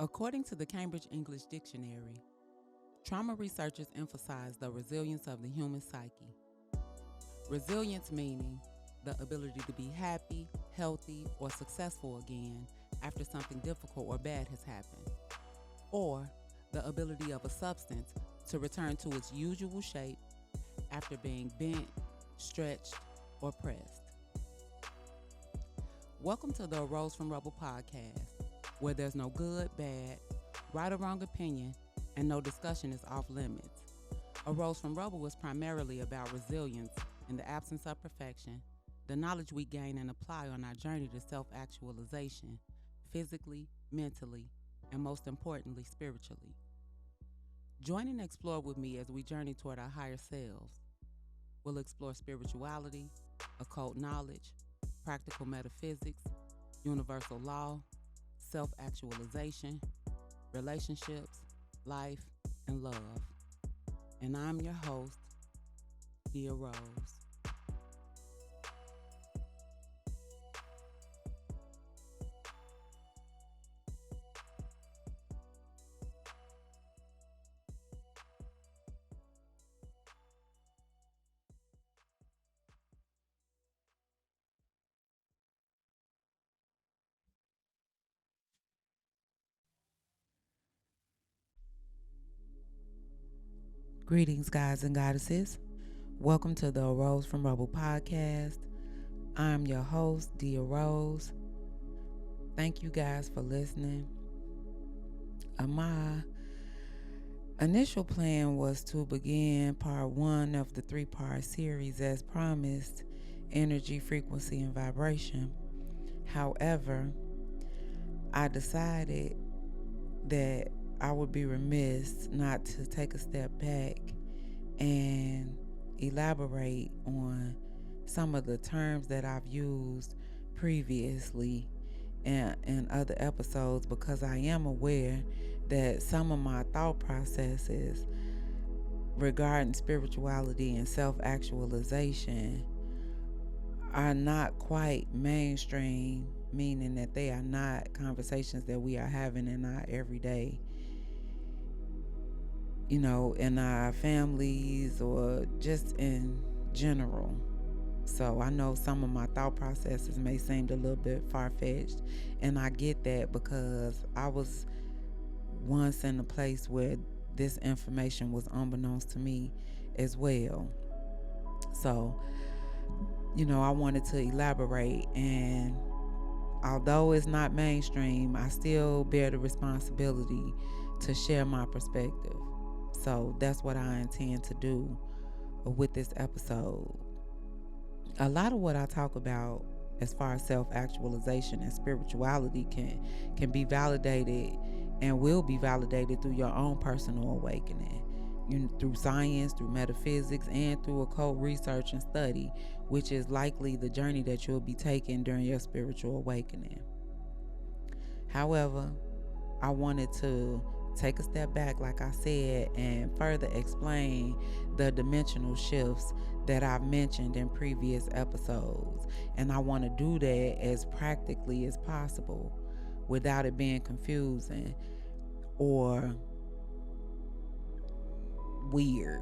According to the Cambridge English Dictionary, trauma researchers emphasize the resilience of the human psyche. Resilience meaning the ability to be happy, healthy, or successful again after something difficult or bad has happened, or the ability of a substance to return to its usual shape after being bent, stretched, or pressed. Welcome to the Arose from Rubble podcast, where there's no good, bad, right or wrong opinion, and no discussion is off limits. Arose from Rubble is primarily about resilience in the absence of perfection, the knowledge we gain and apply on our journey to self-actualization, physically, mentally, and most importantly, spiritually. Join and explore with me as we journey toward our higher selves. We'll explore spirituality, occult knowledge, practical metaphysics, universal law, self-actualization, relationships, life, and love. And I'm your host, Arose. Greetings, guys and goddesses. Welcome to the Arose from Rubble podcast. I'm your host, Arose. Thank you guys for listening. My initial plan was to begin part 1 of the 3-part series as promised, energy, frequency, and vibration. However, I decided that I would be remiss not to take a step back and elaborate on some of the terms that I've used previously in other episodes, because I am aware that some of my thought processes regarding spirituality and self-actualization are not quite mainstream, meaning that they are not conversations that we are having in our everyday, in our families or just in general. So I know some of my thought processes may seem a little bit far-fetched, and I get that because I was once in a place where this information was unbeknownst to me as well. So, I wanted to elaborate, and although it's not mainstream, I still bear the responsibility to share my perspective. So that's what I intend to do with this episode. A lot of what I talk about as far as self-actualization and spirituality can be validated and will be validated through your own personal awakening, through science, through metaphysics, and through occult research and study, which is likely the journey that you'll be taking during your spiritual awakening. However, I wanted to take a step back, like I said, and further explain the dimensional shifts that I've mentioned in previous episodes. And I want to do that as practically as possible without it being confusing or weird.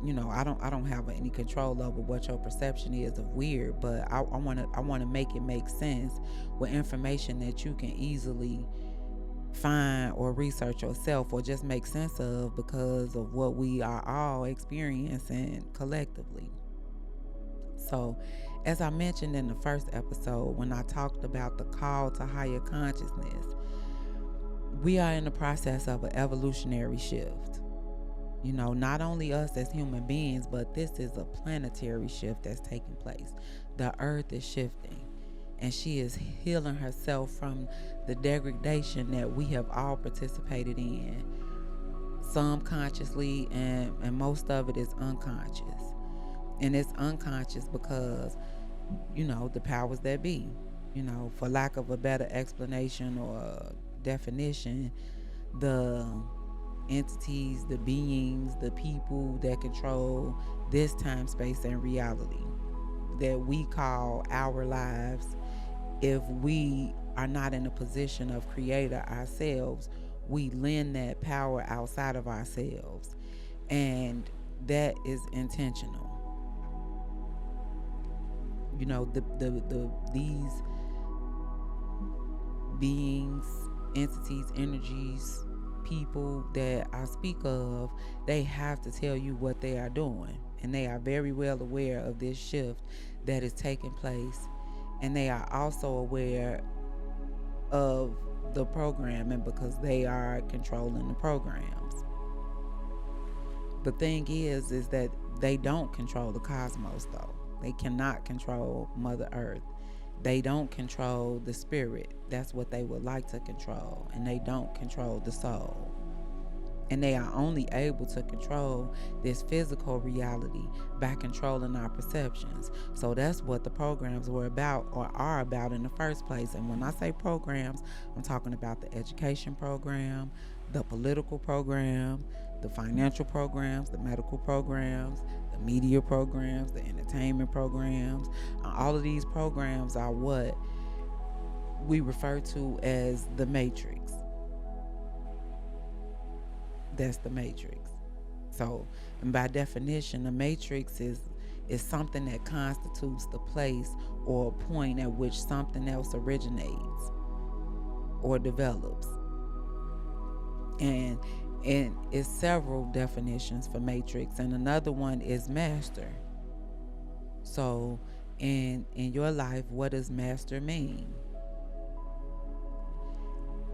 I don't have any control over what your perception is of weird, but I want to make it make sense with information that you can easily find or research yourself or just make sense of because of what we are all experiencing collectively. So, as I mentioned in the first episode when I talked about the call to higher consciousness, we are in the process of an evolutionary shift. Not only us as human beings, but this is a planetary shift that's taking place. The earth is shifting, and she is healing herself from the degradation that we have all participated in, some consciously, and most of it is unconscious. And it's unconscious because, the powers that be, for lack of a better explanation or definition, the entities, the beings, the people that control this time, space, and reality that we call our lives, if we are not in a position of creator ourselves, we lend that power outside of ourselves. And that is intentional. You know, these beings, entities, energies, people that I speak of, they have to tell you what they are doing. And they are very well aware of this shift that is taking place. And they are also aware of the programming because they are controlling the programs. The thing is that they don't control the cosmos, though. They cannot control Mother Earth. They don't control the spirit. That's what they would like to control. And they don't control the soul. And they are only able to control this physical reality by controlling our perceptions. So that's what the programs were about, or are about in the first place. And when I say programs, I'm talking about the education program, the political program, the financial programs, the medical programs, the media programs, the entertainment programs. All of these programs are what we refer to as the matrix. That's the matrix. So, and by definition, the matrix is something that constitutes the place or a point at which something else originates or develops. And it's several definitions for matrix, and another one is master. So in your life, what does master mean?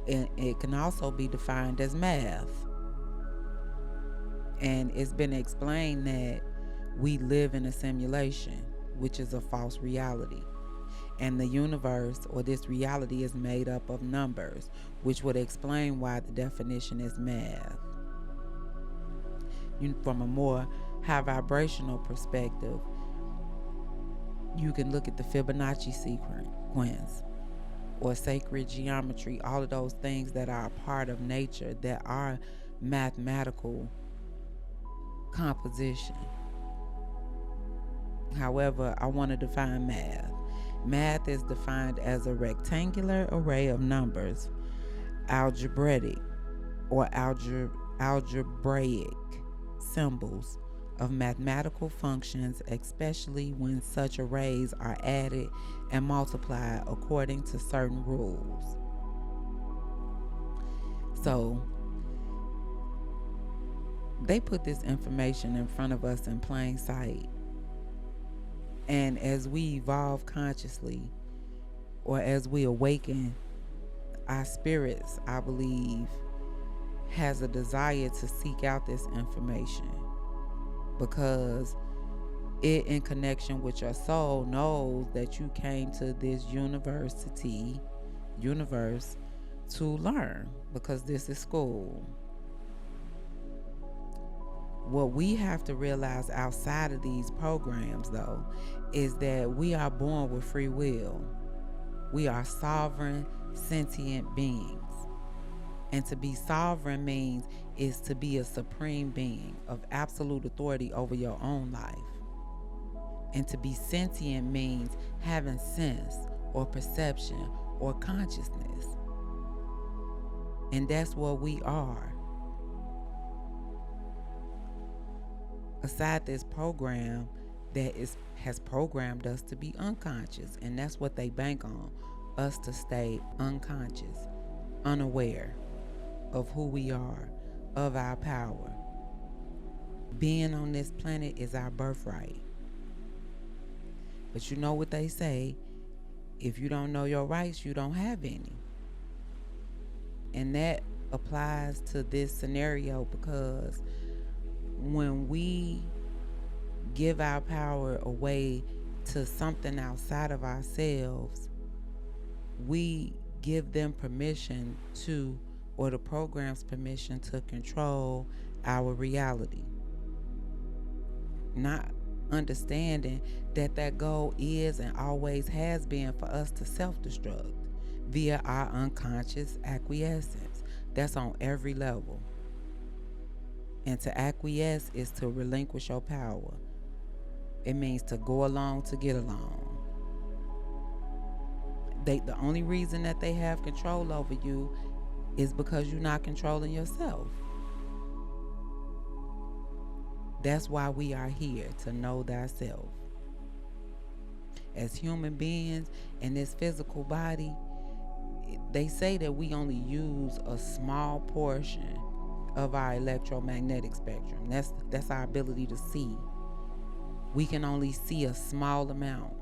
And it can also be defined as math. And it's been explained that we live in a simulation, which is a false reality. And the universe, or this reality, is made up of numbers, which would explain why the definition is math. From a more high vibrational perspective, you can look at the Fibonacci sequence or sacred geometry, all of those things that are a part of nature, that are mathematical composition. However, I want to define math. Math is defined as a rectangular array of numbers, algebraic or algebraic symbols of mathematical functions, especially when such arrays are added and multiplied according to certain rules. So they put this information in front of us in plain sight. And as we evolve consciously, or as we awaken, our spirits, I believe, has a desire to seek out this information, because it, in connection with your soul, knows that you came to this universe to learn, because this is school. What we have to realize outside of these programs, though, is that we are born with free will. We are sovereign, sentient beings. And to be sovereign means is to be a supreme being of absolute authority over your own life. And to be sentient means having sense or perception or consciousness. And that's what we are. Aside this program that has programmed us to be unconscious, and that's what they bank on, us to stay unconscious, unaware of who we are, of our power. Being on this planet is our birthright. But you know what they say, if you don't know your rights, you don't have any. And that applies to this scenario, because when we give our power away to something outside of ourselves, we give them permission to, or the program's permission to, control our reality. Not understanding that goal is and always has been for us to self-destruct via our unconscious acquiescence. That's on every level. And to acquiesce is to relinquish your power. It means to go along to get along. The only reason that they have control over you is because you're not controlling yourself. That's why we are here, to know thyself. As human beings in this physical body, they say that we only use a small portion of our electromagnetic spectrum. That's our ability to see. We can only see a small amount.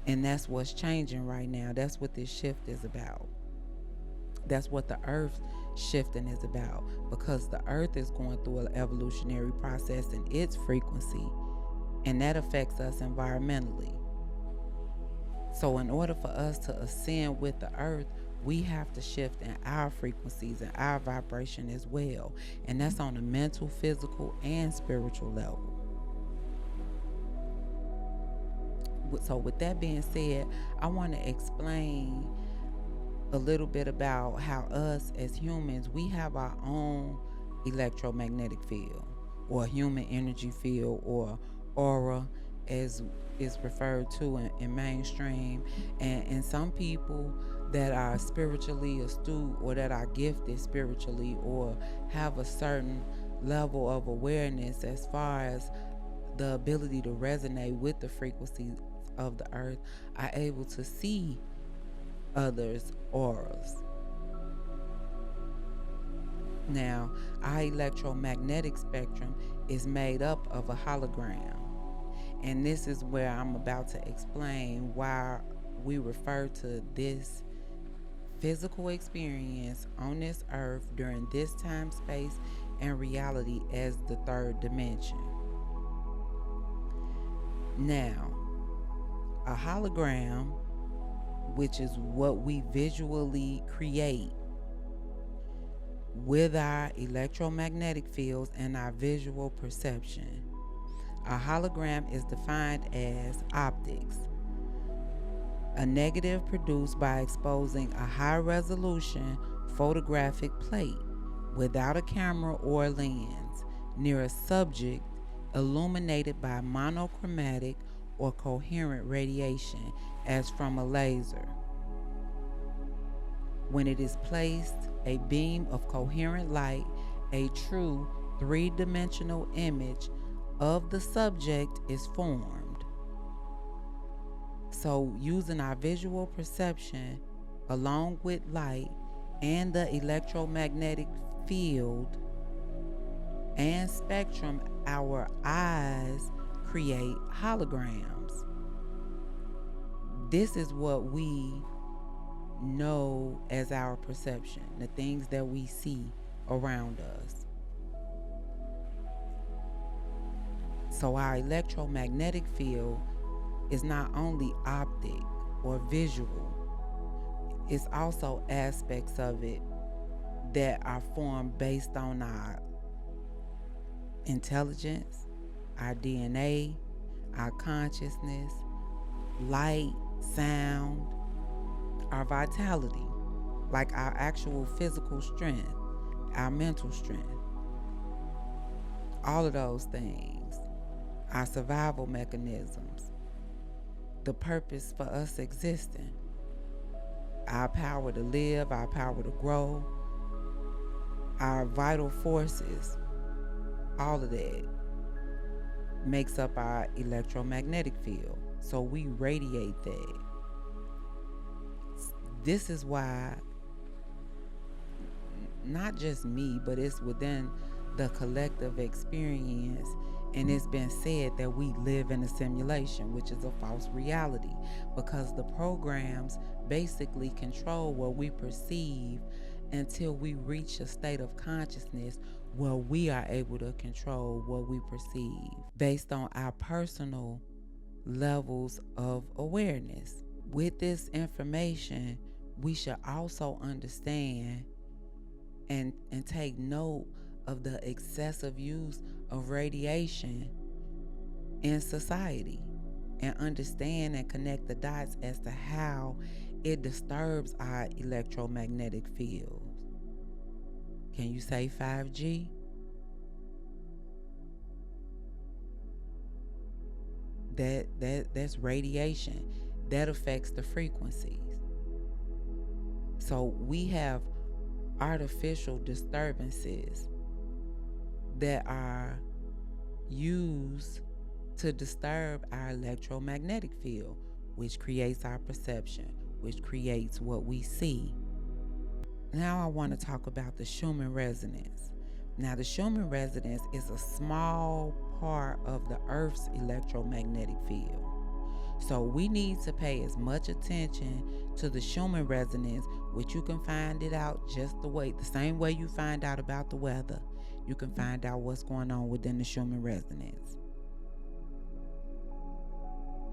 And that's what's changing right now. That's what this shift is about. That's what the earth shifting is about, because the earth is going through an evolutionary process in its frequency, and that affects us environmentally. So in order for us to ascend with the earth, we have to shift in our frequencies and our vibration as well. And that's on a mental, physical, and spiritual level. So with that being said, I want to explain a little bit about how us as humans, we have our own electromagnetic field, or human energy field, or aura, as is referred to in mainstream. And some people that are spiritually astute, or that are gifted spiritually, or have a certain level of awareness as far as the ability to resonate with the frequencies of the earth, are able to see others' auras. Now, our electromagnetic spectrum is made up of a hologram. And this is where I'm about to explain why we refer to this physical experience on this earth during this time, space, and reality as the third dimension. Now, a hologram, which is what we visually create with our electromagnetic fields and our visual perception. A hologram is defined as optics, a negative produced by exposing a high resolution photographic plate without a camera or lens near a subject, illuminated by monochromatic or coherent radiation as from a laser. When it is placed, a beam of coherent light, a true three-dimensional image of the subject is formed. So using our visual perception along with light and the electromagnetic field and spectrum, our eyes create holograms. This is what we know as our perception, the things that we see around us. So our electromagnetic field is not only optic or visual, it's also aspects of it that are formed based on our intelligence, our DNA, our consciousness, light, sound, our vitality, like our actual physical strength, our mental strength, all of those things, our survival mechanisms, the purpose for us existing, our power to live, our power to grow, our vital forces, all of that makes up our electromagnetic field. So we radiate that. This is why, not just me, but it's within the collective experience, and it's been said that we live in a simulation, which is a false reality, because the programs basically control what we perceive until we reach a state of consciousness where we are able to control what we perceive based on our personal levels of awareness. With this information, we should also understand and take note of the excessive use of radiation in society, and understand and connect the dots as to how it disturbs our electromagnetic fields. Can you say 5G? That's radiation. that affects the frequencies. So we have artificial disturbances that are used to disturb our electromagnetic field, which creates our perception, which creates what we see. Now I want to talk about the Schumann resonance. Now, the Schumann resonance is a small part of the Earth's electromagnetic field. So we need to pay as much attention to the Schumann resonance, which you can find it out just the same way you find out about the weather. You can find out what's going on within the Schumann resonance.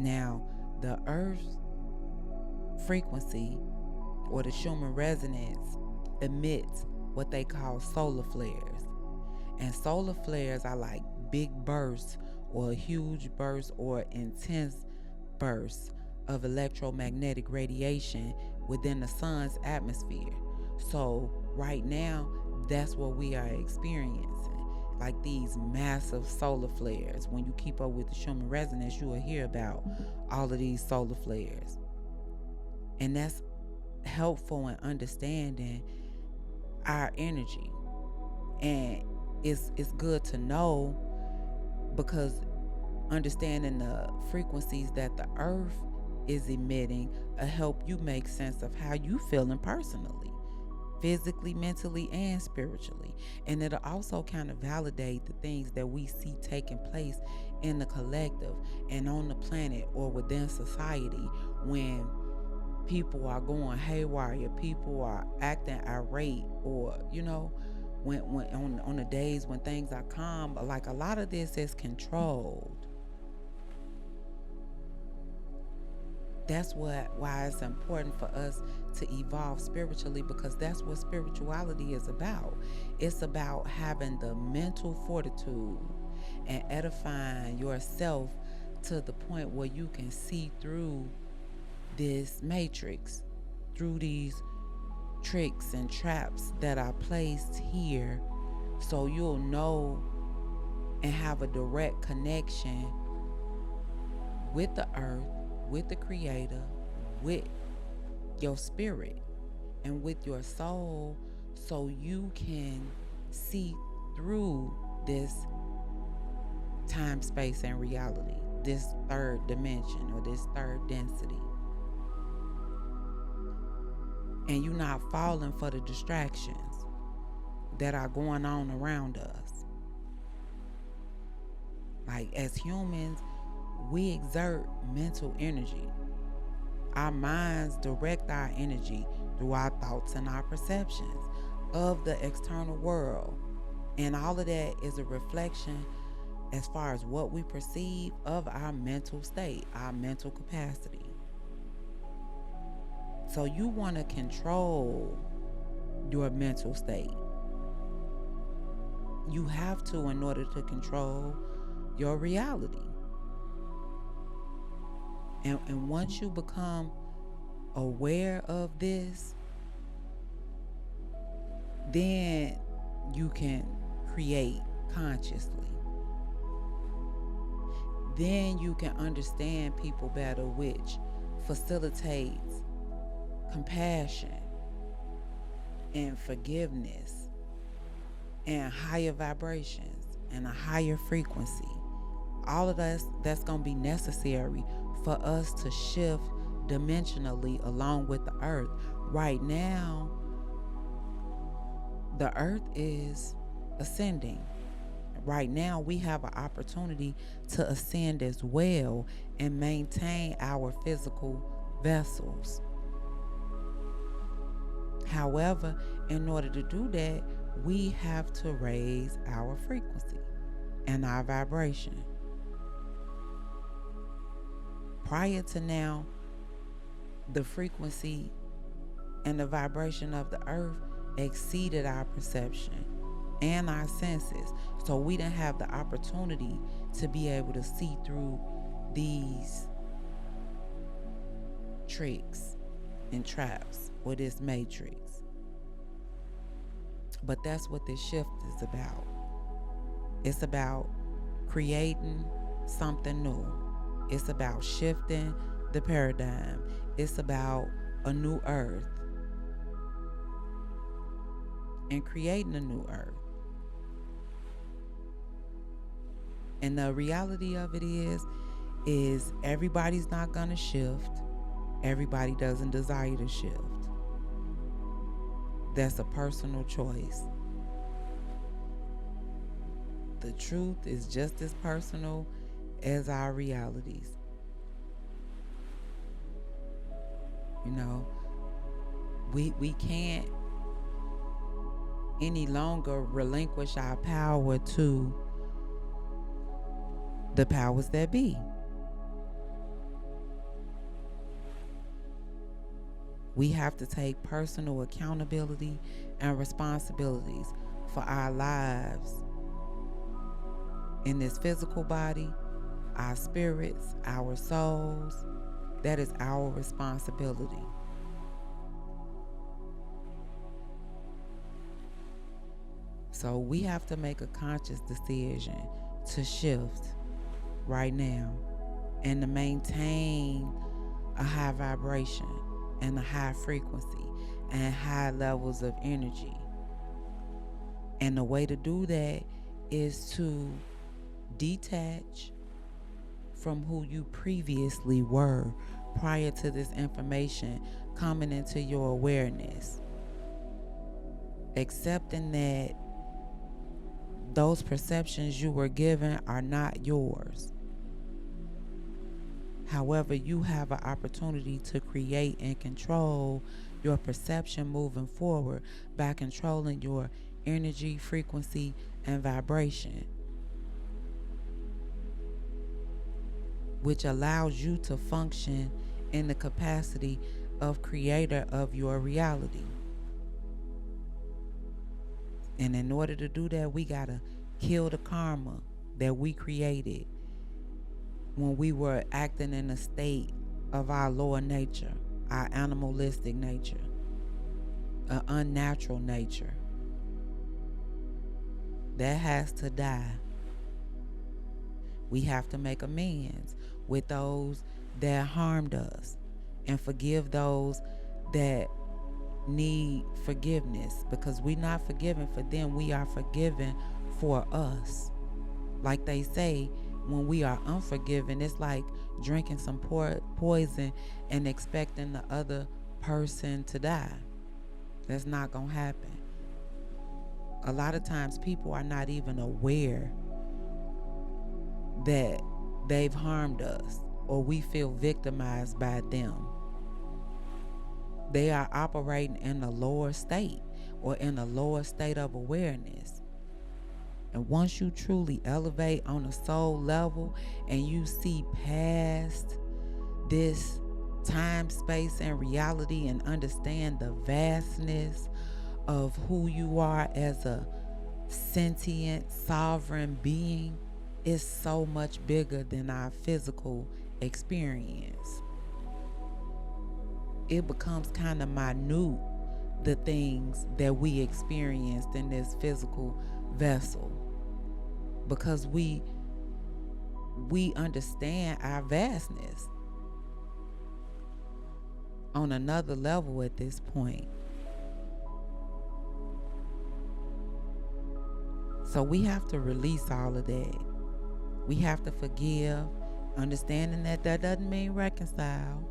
Now, the Earth's frequency, or the Schumann resonance, emits what they call solar flares. And solar flares are like big bursts or huge bursts or intense bursts of electromagnetic radiation within the sun's atmosphere. So right now, that's what we are experiencing. Like these massive solar flares. When you keep up with the Schumann resonance, you will hear about all of these solar flares. And that's helpful in understanding our energy. And it's good to know, because understanding the frequencies that the Earth is emitting will help you make sense of how you feeling personally, physically, mentally, and spiritually. And it'll also kind of validate the things that we see taking place in the collective and on the planet or within society when people are going haywire, people are acting irate, or when on the days when things are calm. Like, a lot of this is controlled. That's why it's important for us to evolve spiritually, because that's what spirituality is about. It's about having the mental fortitude and edifying yourself to the point where you can see through this matrix, through these tricks and traps that are placed here, so you'll know and have a direct connection with the earth, with the creator, with your spirit, and with your soul, so you can see through this time, space, and reality, this third dimension or this third density. And you're not falling for the distractions that are going on around us. Like, as humans, we exert mental energy. Our minds direct our energy through our thoughts and our perceptions of the external world. And all of that is a reflection, as far as what we perceive, of our mental state, our mental capacity. So you want to control your mental state. You have to, in order to control your reality. And once you become aware of this, then you can create consciously. Then you can understand people better, which facilitates compassion and forgiveness and higher vibrations and a higher frequency. All of that's going to be necessary for us to shift dimensionally along with the earth. Right now, the earth is ascending. Right now, we have an opportunity to ascend as well and maintain our physical vessels. However, in order to do that, we have to raise our frequency and our vibration. Prior to now, the frequency and the vibration of the earth exceeded our perception and our senses. So we didn't have the opportunity to be able to see through these tricks and traps or this matrix. But that's what this shift is about. It's about creating something new. It's about shifting the paradigm. It's about a new earth and creating a new earth. And the reality of it is everybody's not gonna shift. Everybody doesn't desire to shift. That's a personal choice. The truth is just as personal as our realities. You know, we can't any longer relinquish our power to the powers that be. We have to take personal accountability and responsibilities for our lives in this physical body, our spirits, our souls. That is our responsibility. So we have to make a conscious decision to shift right now and to maintain a high vibration and a high frequency and high levels of energy. And the way to do that is to detach from who you previously were prior to this information coming into your awareness. Accepting that those perceptions you were given are not yours. However, you have an opportunity to create and control your perception moving forward by controlling your energy, frequency, and vibration, which allows you to function in the capacity of creator of your reality. And in order to do that, we gotta kill the karma that we created when we were acting in a state of our lower nature, our animalistic nature, an unnatural nature. That has to die. We have to make amends with those that harmed us and forgive those that need forgiveness, because we're not forgiven for them, we are forgiven for us. Like they say, when we are unforgiven, it's like drinking some poison and expecting the other person to die. That's not gonna happen. A lot of times people are not even aware that they've harmed us or we feel victimized by them. They are operating in a lower state or in a lower state of awareness. And once you truly elevate on a soul level and you see past this time, space, and reality and understand the vastness of who you are as a sentient, sovereign being, is so much bigger than our physical experience. It becomes kind of minute, the things that we experienced in this physical vessel, because we understand our vastness on another level at this point. So we have to release all of that. We have to forgive, understanding that doesn't mean reconcile.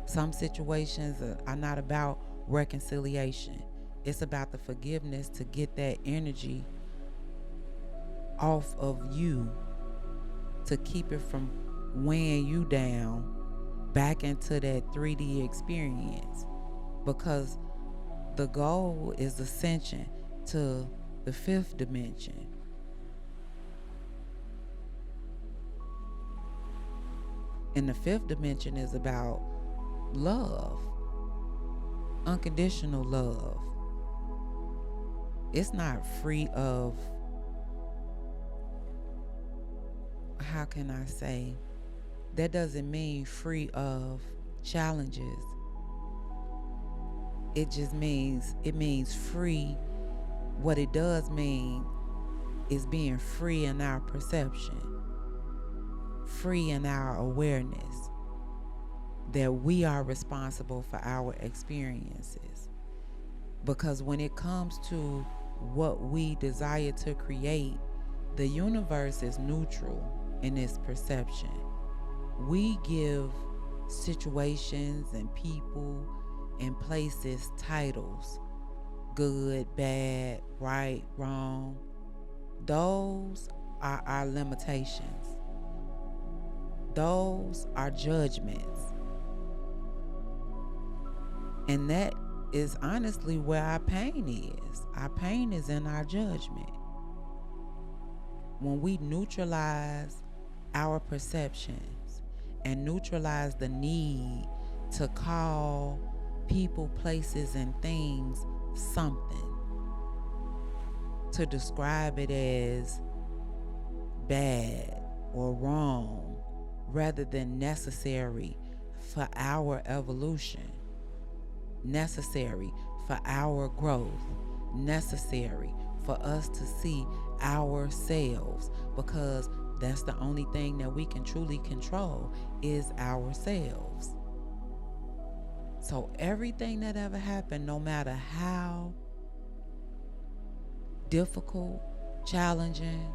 Some situations are not about reconciliation. It's about the forgiveness to get that energy off of you, to keep it from weighing you down back into that 3D experience. Because the goal is ascension to the 5th dimension. And the 5th dimension is about love, unconditional love. It's not free of, how can I say, that doesn't mean free of challenges. It just means free. What it does mean is being free in our perception, free in our awareness. that we are responsible for our experiences. Because when it comes to what we desire to create, the universe is neutral in its perception. We give situations and people and places titles: good, bad, right, wrong. Those are our limitations, those are judgments. And that is honestly where our pain is. Our pain is in our judgment. When we neutralize our perceptions and neutralize the need to call people, places, and things something, to describe it as bad or wrong rather than necessary for our evolution, necessary for our growth, necessary for us to see ourselves, because that's the only thing that we can truly control is ourselves. So everything that ever happened, no matter how difficult, challenging,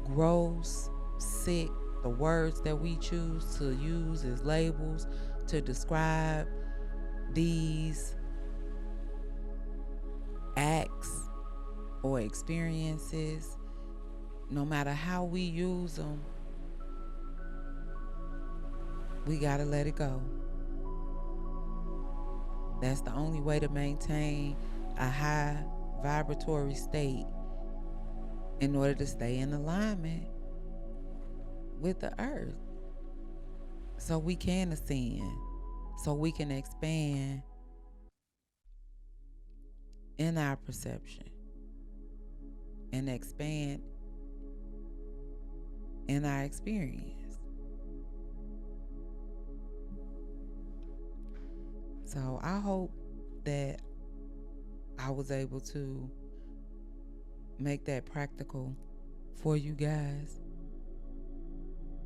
gross, sick, the words that we choose to use as labels to describe these acts or experiences, no matter how we use them, we gotta let it go. That's the only way to maintain a high vibratory state in order to stay in alignment with the earth, so we can ascend, so we can expand in our perception and expand in our experience. So I hope that I was able to make that practical for you guys.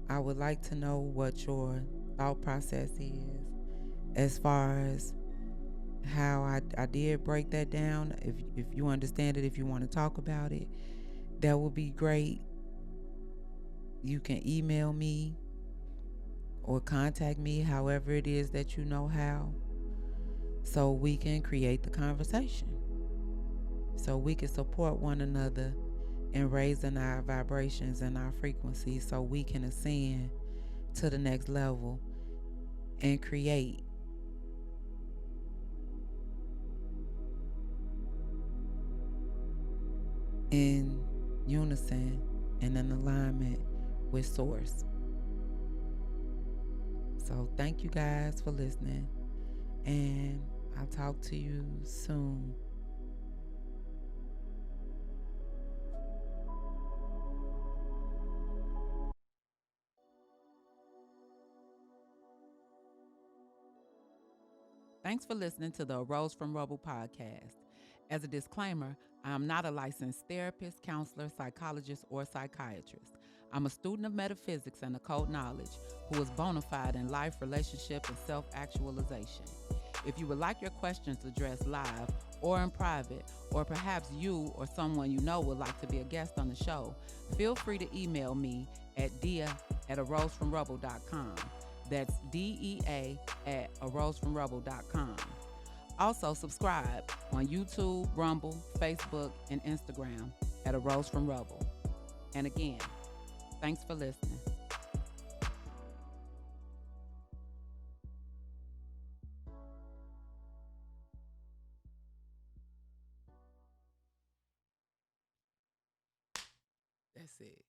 I would like to know what your thought process is as far as how I did break that down. If you understand it, if you want to talk about it, that would be great. You can email me or contact me however it is that you know how, so we can create the conversation, so we can support one another in raising our vibrations and our frequencies, so we can ascend to the next level and create in unison and in alignment with source. So thank you guys for listening, and I'll talk to you soon. Thanks for listening to the Arose from Rubble podcast. As a disclaimer, I am not a licensed therapist, counselor, psychologist, or psychiatrist. I'm a student of metaphysics and occult knowledge who is bona fide in life, relationship, and self actualization. If you would like your questions addressed live or in private, or perhaps you or someone you know would like to be a guest on the show, feel free to email me at dia@arosefromrubble.com. That's DEA at arosefromrubble.com. Also, subscribe on YouTube, Rumble, Facebook, and Instagram at Arose from Rubble. And again, thanks for listening. That's it.